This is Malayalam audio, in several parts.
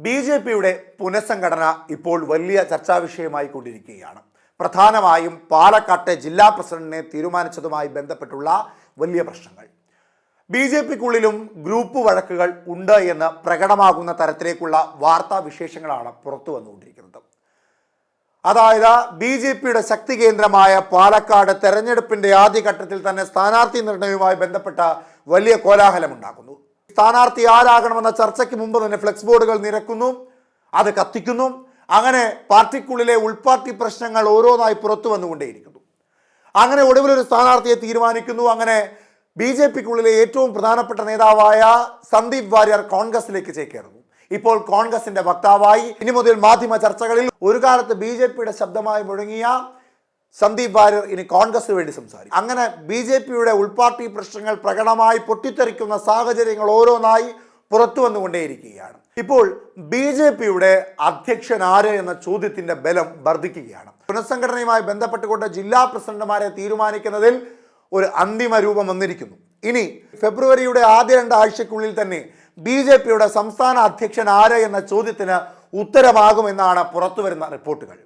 ബി.ജെ.പിയുടെ പുനഃസംഘടന ഇപ്പോൾ വലിയ ചർച്ചാ വിഷയമായി കൊണ്ടിരിക്കുകയാണ്. പ്രധാനമായും പാലക്കാട്ടെ ജില്ലാ പ്രസിഡന്റിനെ തീരുമാനിച്ചതുമായി ബന്ധപ്പെട്ടുള്ള വലിയ പ്രശ്നങ്ങൾ. ബി.ജെ.പിക്കുള്ളിലും ഗ്രൂപ്പ് വഴക്കുകൾ ഉണ്ട് എന്ന് പ്രകടമാകുന്ന തരത്തിലേക്കുള്ള വാർത്താ വിശേഷങ്ങളാണ് പുറത്തു വന്നുകൊണ്ടിരിക്കുന്നത്. അതായത് ബി.ജെ.പിയുടെ ശക്തി കേന്ദ്രമായ പാലക്കാട് തെരഞ്ഞെടുപ്പിന്റെ ആദ്യഘട്ടത്തിൽ തന്നെ സ്ഥാനാർത്ഥി നിർണയവുമായി ബന്ധപ്പെട്ട വലിയ കോലാഹലമുണ്ടാകുന്നു. സ്ഥാനാർത്ഥി ആരാകണമെന്ന ചർച്ചയ്ക്ക് മുമ്പ് തന്നെ ഫ്ലെക്സ് ബോർഡുകൾ നിരക്കുന്നു, അത് കത്തിക്കുന്നു. അങ്ങനെ പാർട്ടിക്കുള്ളിലെ ഉൾപാർട്ടി പ്രശ്നങ്ങൾ ഓരോന്നായി പുറത്തു വന്നുകൊണ്ടേയിരിക്കുന്നു. അങ്ങനെ ഒടുവിലൊരു സ്ഥാനാർത്ഥിയെ തീരുമാനിക്കുന്നു. അങ്ങനെ ബി.ജെ.പിക്കുള്ളിലെ ഏറ്റവും പ്രധാനപ്പെട്ട നേതാവായ സന്ദീപ് വാര്യർ കോൺഗ്രസിലേക്ക് ചേക്കേറുന്നു. ഇപ്പോൾ കോൺഗ്രസിന്റെ വക്താവായി ഇനി മുതൽ മാധ്യമ ചർച്ചകളിൽ ഒരു കാലത്ത് ബി.ജെ.പിയുടെ ശബ്ദമായി മുഴങ്ങിയ സന്ദീപ് വാര്യർ ഇനി കോൺഗ്രസിന് വേണ്ടി സംസാരിക്കും. അങ്ങനെ ബി.ജെ.പിയുടെ ഉൾപാർട്ടി പ്രശ്നങ്ങൾ പ്രകടമായി പൊട്ടിത്തെറിക്കുന്ന സാഹചര്യങ്ങൾ ഓരോന്നായി പുറത്തു വന്നുകൊണ്ടേയിരിക്കുകയാണ്. ഇപ്പോൾ ബി.ജെ.പിയുടെ അധ്യക്ഷൻ ആര് എന്ന ചോദ്യത്തിന്റെ ബലം വർദ്ധിക്കുകയാണ്. പുനഃസംഘടനയുമായി ബന്ധപ്പെട്ടുകൊണ്ട് ജില്ലാ പ്രസിഡന്റുമാരെ തീരുമാനിക്കുന്നതിൽ ഒരു അന്തിമ രൂപം വന്നിരിക്കുന്നു. ഇനി ഫെബ്രുവരിയുടെ ആദ്യ 2 ആഴ്ചയ്ക്കുള്ളിൽ തന്നെ ബി.ജെ.പിയുടെ സംസ്ഥാന അധ്യക്ഷൻ ആര് എന്ന ചോദ്യത്തിന് ഉത്തരമാകുമെന്നാണ് പുറത്തുവരുന്ന റിപ്പോർട്ടുകൾ.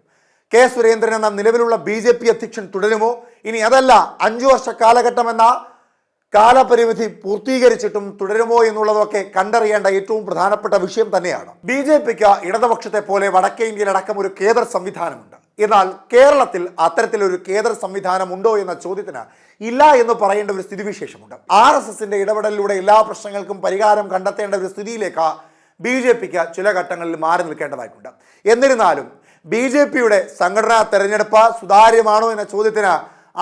കെ സുരേന്ദ്രൻ എന്ന നിലവിലുള്ള ബി.ജെ.പി അധ്യക്ഷൻ തുടരുമോ? ഇനി അതല്ല 5 വർഷ കാലഘട്ടം എന്ന കാലപരിമിതി പൂർത്തീകരിച്ചിട്ടും തുടരുമോ എന്നുള്ളതൊക്കെ കണ്ടറിയേണ്ട ഏറ്റവും പ്രധാനപ്പെട്ട വിഷയം തന്നെയാണ്. ബി.ജെ.പിക്ക് ഇടതുപക്ഷത്തെ പോലെ വടക്കേ ഇന്ത്യയിലടക്കം ഒരു കേഡർ സംവിധാനമുണ്ട്. എന്നാൽ കേരളത്തിൽ അത്തരത്തിലൊരു കേഡർ സംവിധാനം ഉണ്ടോ എന്ന ചോദ്യത്തിന് ഇല്ല എന്ന് പറയേണ്ട ഒരു സ്ഥിതിവിശേഷമുണ്ട്. RSSന്റെ ഇടപെടലിലൂടെ എല്ലാ പ്രശ്നങ്ങൾക്കും പരിഹാരം കണ്ടെത്തേണ്ട ഒരു സ്ഥിതിയിലേക്ക് ബി.ജെ.പിക്ക് ചില ഘട്ടങ്ങളിൽ മാറി നിൽക്കേണ്ടതായിട്ടുണ്ട്. എന്നിരുന്നാലും ബി.ജെ.പിയുടെ സംഘടനാ തെരഞ്ഞെടുപ്പ് സുതാര്യമാണോ എന്ന ചോദ്യത്തിന്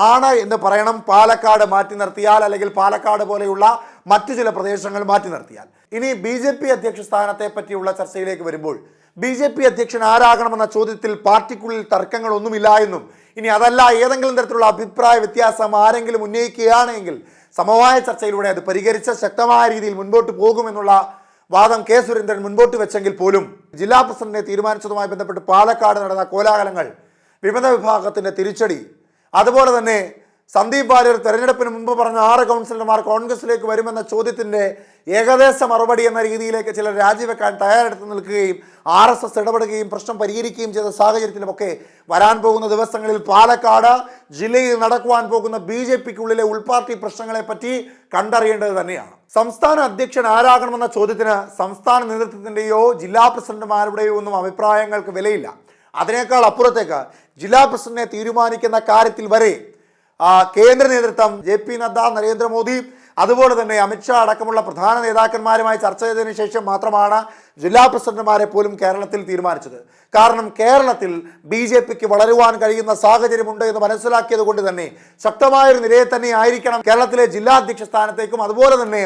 ആണ് എന്ന് പറയണം. പാലക്കാട് മാറ്റി നിർത്തിയാൽ, അല്ലെങ്കിൽ പാലക്കാട് പോലെയുള്ള മറ്റു ചില പ്രദേശങ്ങൾ മാറ്റി നിർത്തിയാൽ. ഇനി ബി.ജെ.പി അധ്യക്ഷ സ്ഥാനത്തെ പറ്റിയുള്ള ചർച്ചയിലേക്ക് വരുമ്പോൾ ബി.ജെ.പി അധ്യക്ഷൻ ആരാകണമെന്ന ചോദ്യത്തിൽ പാർട്ടിക്കുള്ളിൽ തർക്കങ്ങളൊന്നുമില്ല എന്നും, ഇനി അതല്ല ഏതെങ്കിലും തരത്തിലുള്ള അഭിപ്രായ വ്യത്യാസം ആരെങ്കിലും ഉന്നയിക്കുകയാണെങ്കിൽ സമവായ ചർച്ചയിലൂടെ അത് പരിഹരിച്ച് ശക്തമായ രീതിയിൽ മുൻപോട്ട് പോകുമെന്നുള്ള വാദം കെ സുരേന്ദ്രൻ മുൻപോട്ട് വെച്ചെങ്കിൽ പോലും ജില്ലാ പ്രസിഡന്റിനെ തീരുമാനിച്ചതുമായി ബന്ധപ്പെട്ട് പാലക്കാട് നടന്ന കോലാഹലങ്ങൾ, വിമത വിഭാഗത്തിന്റെ തിരിച്ചടി, അതുപോലെ തന്നെ സന്ദീപ് വാര്യർ തെരഞ്ഞെടുപ്പിന് മുമ്പ് പറഞ്ഞ 6 കൗൺസിലർമാർ കോൺഗ്രസിലേക്ക് വരുമെന്ന ചോദ്യത്തിന്റെ ഏകദേശ മറുപടി എന്ന രീതിയിലേക്ക് ചിലർ രാജിവെക്കാൻ തയ്യാറെടുത്ത് നിൽക്കുകയും RSS ഇടപെടുകയും പ്രശ്നം പരിഹരിക്കുകയും ചെയ്ത സാഹചര്യത്തിലുമൊക്കെ വരാൻ പോകുന്ന ദിവസങ്ങളിൽ പാലക്കാട് ജില്ലയിൽ നടക്കുവാൻ പോകുന്ന ബി.ജെ.പിക്കുള്ളിലെ ഉൾപാർട്ടി പ്രശ്നങ്ങളെ പറ്റി കണ്ടറിയേണ്ടത് തന്നെയാണ്. സംസ്ഥാന അധ്യക്ഷൻ ആരാകണമെന്ന ചോദ്യത്തിന് സംസ്ഥാന നേതൃത്വത്തിൻ്റെയോ ജില്ലാ പ്രസിഡന്റുമാരുടെയോ ഒന്നും അഭിപ്രായങ്ങൾക്ക് വിലയില്ല. അതിനേക്കാൾ അപ്പുറത്തേക്ക് ജില്ലാ പ്രസിഡന്റിനെ തീരുമാനിക്കുന്ന കാര്യത്തിൽ വരെ കേന്ദ്ര നേതൃത്വം JP നദ്ദ, നരേന്ദ്രമോദി, അതുപോലെ തന്നെ അമിത്ഷാ അടക്കമുള്ള പ്രധാന നേതാക്കന്മാരുമായി ചർച്ച ചെയ്തതിനു ശേഷം മാത്രമാണ് ജില്ലാ പ്രസിഡന്റുമാരെ പോലും കേരളത്തിൽ തീരുമാനിച്ചത്. കാരണം കേരളത്തിൽ ബി.ജെ.പിക്ക് വളരുവാൻ കഴിയുന്ന സാഹചര്യമുണ്ട് എന്ന് മനസ്സിലാക്കിയത് കൊണ്ട് തന്നെ ശക്തമായൊരു നിലയെ തന്നെ ആയിരിക്കണം കേരളത്തിലെ ജില്ലാ അധ്യക്ഷ സ്ഥാനത്തേക്കും അതുപോലെ തന്നെ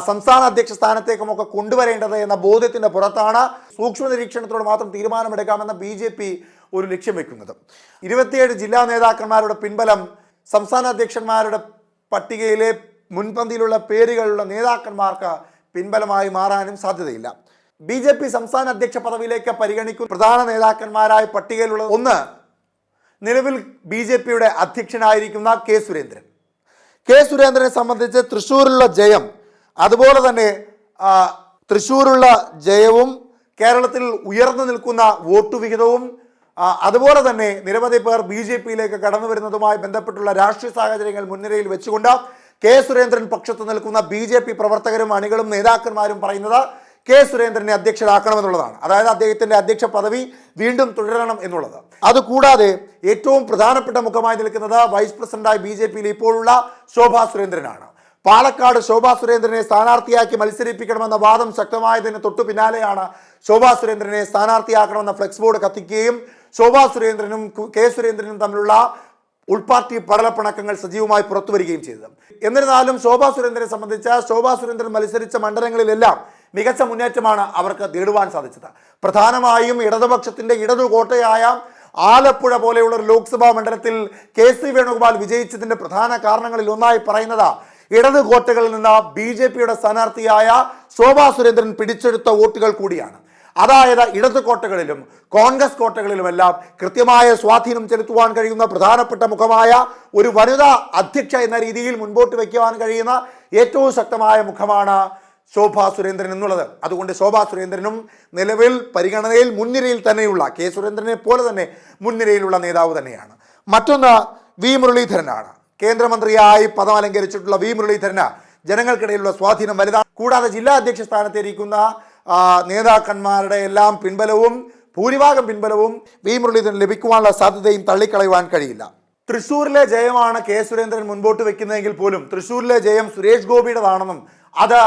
സംസ്ഥാന അധ്യക്ഷ സ്ഥാനത്തേക്കുമൊക്കെ കൊണ്ടുവരേണ്ടത് എന്ന ബോധ്യത്തിന്റെ പുറത്താണ് സൂക്ഷ്മ നിരീക്ഷണത്തോട് മാത്രം തീരുമാനമെടുക്കാമെന്ന ബി.ജെ.പി ഒരു ലക്ഷ്യം വെക്കുന്നത്. 27 ജില്ലാ നേതാക്കന്മാരുടെ പിൻബലം സംസ്ഥാന അധ്യക്ഷന്മാരുടെ പട്ടികയിലെ മുൻപന്തിയിലുള്ള പേരുകളുള്ള നേതാക്കന്മാർക്ക് പിൻബലമായി മാറാനും സാധ്യതയില്ല. ബി.ജെ.പി സംസ്ഥാന അധ്യക്ഷ പദവിയിലേക്ക് പരിഗണിക്കുന്ന പ്രധാന നേതാക്കന്മാരായ പട്ടികയിലുള്ള ഒന്ന് നിലവിൽ ബി.ജെ.പിയുടെ അധ്യക്ഷനായിരിക്കുന്ന കെ സുരേന്ദ്രൻ. കെ സുരേന്ദ്രനെ സംബന്ധിച്ച് തൃശ്ശൂരിലുള്ള ജയം, അതുപോലെ തന്നെ തൃശ്ശൂരുള്ള ജയവും കേരളത്തിൽ ഉയർന്നു നിൽക്കുന്ന വോട്ട് വിഹിതവും അതുപോലെ തന്നെ നിരവധി പേർ ബി.ജെ.പിയിലേക്ക് കടന്നു വരുന്നതുമായി ബന്ധപ്പെട്ടുള്ള രാഷ്ട്രീയ സാഹചര്യങ്ങൾ മുൻനിരയിൽ വെച്ചുകൊണ്ട് കെ സുരേന്ദ്രൻ പക്ഷത്ത് നിൽക്കുന്ന ബി.ജെ.പി പ്രവർത്തകരും അണികളും നേതാക്കന്മാരും പറയുന്നത് കെ സുരേന്ദ്രനെ അധ്യക്ഷരാക്കണമെന്നുള്ളതാണ്. അതായത് അദ്ദേഹത്തിന്റെ അധ്യക്ഷ പദവി വീണ്ടും തുടരണം എന്നുള്ളത്. അതുകൂടാതെ ഏറ്റവും പ്രധാനപ്പെട്ട മുഖമായി നിൽക്കുന്നത് വൈസ് പ്രസിഡന്റായി ബി.ജെ.പിയിൽ ഇപ്പോഴുള്ള ശോഭാ സുരേന്ദ്രനാണ്. പാലക്കാട് ശോഭാ സുരേന്ദ്രനെ സ്ഥാനാർത്ഥിയാക്കി മത്സരിപ്പിക്കണമെന്ന വാദം ശക്തമായതിന് തൊട്ടു പിന്നാലെയാണ് ശോഭാ സുരേന്ദ്രനെ സ്ഥാനാർത്ഥിയാക്കണമെന്ന ഫ്ലെക്സ് ബോർഡ് കത്തിക്കുകയും ശോഭാ സുരേന്ദ്രനും കെ സുരേന്ദ്രനും തമ്മിലുള്ള ഉൾപാർട്ടി പടലപ്പിണക്കങ്ങൾ സജീവമായി പുറത്തു വരികയും ചെയ്തത്. എന്നിരുന്നാലും ശോഭാ സുരേന്ദ്രനെ സംബന്ധിച്ച് ശോഭാ സുരേന്ദ്രൻ മത്സരിച്ച മണ്ഡലങ്ങളിലെല്ലാം മികച്ച മുന്നേറ്റമാണ് അവർക്ക് നേടുവാൻ സാധിച്ചത്. പ്രധാനമായും ഇടതുപക്ഷത്തിന്റെ ഇടതുകോട്ടയായ ആലപ്പുഴ പോലെയുള്ള ഒരു ലോക്സഭാ മണ്ഡലത്തിൽ KC വേണുഗോപാൽ വിജയിച്ചതിന്റെ പ്രധാന കാരണങ്ങളിൽ ഒന്നായി പറയുന്നത് ഇടത് കോട്ടകളിൽ നിന്ന് ബി.ജെ.പിയുടെ സ്ഥാനാർത്ഥിയായ ശോഭാ സുരേന്ദ്രൻ പിടിച്ചെടുത്ത വോട്ടുകൾ കൂടിയാണ്. അതായത് ഇടത് കോട്ടകളിലും കോൺഗ്രസ് കോട്ടകളിലുമെല്ലാം കൃത്യമായ സ്വാധീനം ചെലുത്തുവാൻ കഴിയുന്ന പ്രധാനപ്പെട്ട മുഖമായ ഒരു വനിതാ അധ്യക്ഷ എന്ന രീതിയിൽ മുൻപോട്ട് വയ്ക്കുവാൻ കഴിയുന്ന ഏറ്റവും ശക്തമായ മുഖമാണ് ശോഭാ സുരേന്ദ്രൻ എന്നുള്ളത്. അതുകൊണ്ട് ശോഭാ സുരേന്ദ്രനും നിലവിൽ പരിഗണനയിൽ മുൻനിരയിൽ തന്നെയുള്ള കെ സുരേന്ദ്രനെ പോലെ തന്നെ മുൻനിരയിലുള്ള നേതാവ് തന്നെയാണ്. മറ്റൊന്ന് വി മുരളീധരനാണ്. കേന്ദ്രമന്ത്രിയായി പദം അലങ്കരിച്ചിട്ടുള്ള വി മുരളീധരന് ജനങ്ങൾക്കിടയിലുള്ള സ്വാധീനം വലുതാണ്. കൂടാതെ ജില്ലാ അധ്യക്ഷ സ്ഥാനത്തിരിക്കുന്ന നേതാക്കന്മാരുടെ എല്ലാം പിൻബലവും ഭൂരിഭാഗം പിൻബലവും വി മുരളീധരൻ ലഭിക്കുവാനുള്ള സാധ്യതയും തള്ളിക്കളയുവാൻ കഴിയില്ല. തൃശ്ശൂരിലെ ജയമാണ് കെ സുരേന്ദ്രൻ മുൻപോട്ട് വെക്കുന്നതെങ്കിൽ പോലും തൃശ്ശൂരിലെ ജയം സുരേഷ് ഗോപിയുടേതാണെന്നും അത്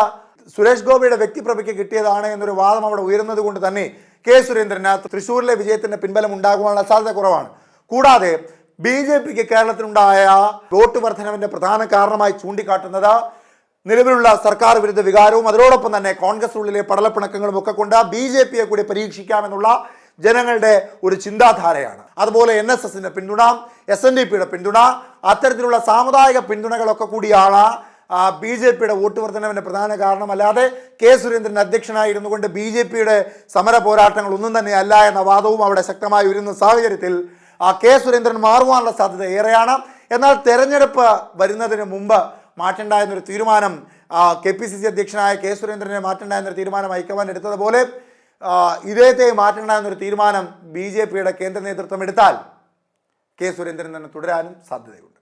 സുരേഷ് ഗോപിയുടെ വ്യക്തിപ്രഭയ്ക്ക് കിട്ടിയതാണ് എന്നൊരു വാദം അവിടെ ഉയരുന്നത് കൊണ്ട് തന്നെ കെ സുരേന്ദ്രന് തൃശ്ശൂരിലെ വിജയത്തിന്റെ പിൻബലം ഉണ്ടാകുവാനുള്ള സാധ്യത കുറവാണ്. കൂടാതെ BJPക്ക് കേരളത്തിലുണ്ടായ വോട്ട് വർധനവിന്റെ പ്രധാന കാരണമായി ചൂണ്ടിക്കാട്ടുന്നത് നിലവിലുള്ള സർക്കാർ വിരുദ്ധ വികാരവും അതോടൊപ്പം തന്നെ കോൺഗ്രസ് ഉള്ളിലെ പടലപ്പിണക്കങ്ങളും ഒക്കെ കൊണ്ട് BJPയെ കൂടി പരീക്ഷിക്കാമെന്നുള്ള ജനങ്ങളുടെ ഒരു ചിന്താധാരയാണ്. അതുപോലെ NSSന്റെ പിന്തുണ, SNDPയുടെ പിന്തുണ, അത്തരത്തിലുള്ള സാമുദായിക പിന്തുണകളൊക്കെ കൂടിയാണ് BJPയുടെ വോട്ട് വർധനവിന്റെ പ്രധാന കാരണമല്ലാതെ കെ സുരേന്ദ്രൻ അധ്യക്ഷനായിരുന്നു കൊണ്ട് BJPയുടെ സമര പോരാട്ടങ്ങൾ ഒന്നും തന്നെ അല്ല എന്ന വാദവും അവിടെ ശക്തമായി വരുന്ന സാഹചര്യത്തിൽ കെ സുരേന്ദ്രൻ മാറുവാനുള്ള സാധ്യത ഏറെയാണ്. എന്നാൽ തെരഞ്ഞെടുപ്പ് വരുന്നതിന് മുമ്പ് മാറ്റേണ്ട എന്നൊരു തീരുമാനം KPCC അധ്യക്ഷനായ കെ സുരേന്ദ്രനെ മാറ്റേണ്ട എന്നൊരു തീരുമാനം ഹൈക്കമാൻഡ് എടുത്തതുപോലെ ഇദ്ദേഹത്തെ മാറ്റേണ്ട എന്നൊരു തീരുമാനം BJPയുടെ കേന്ദ്ര നേതൃത്വം എടുത്താൽ കെ സുരേന്ദ്രൻ തന്നെ തുടരാനും സാധ്യതയുണ്ട്.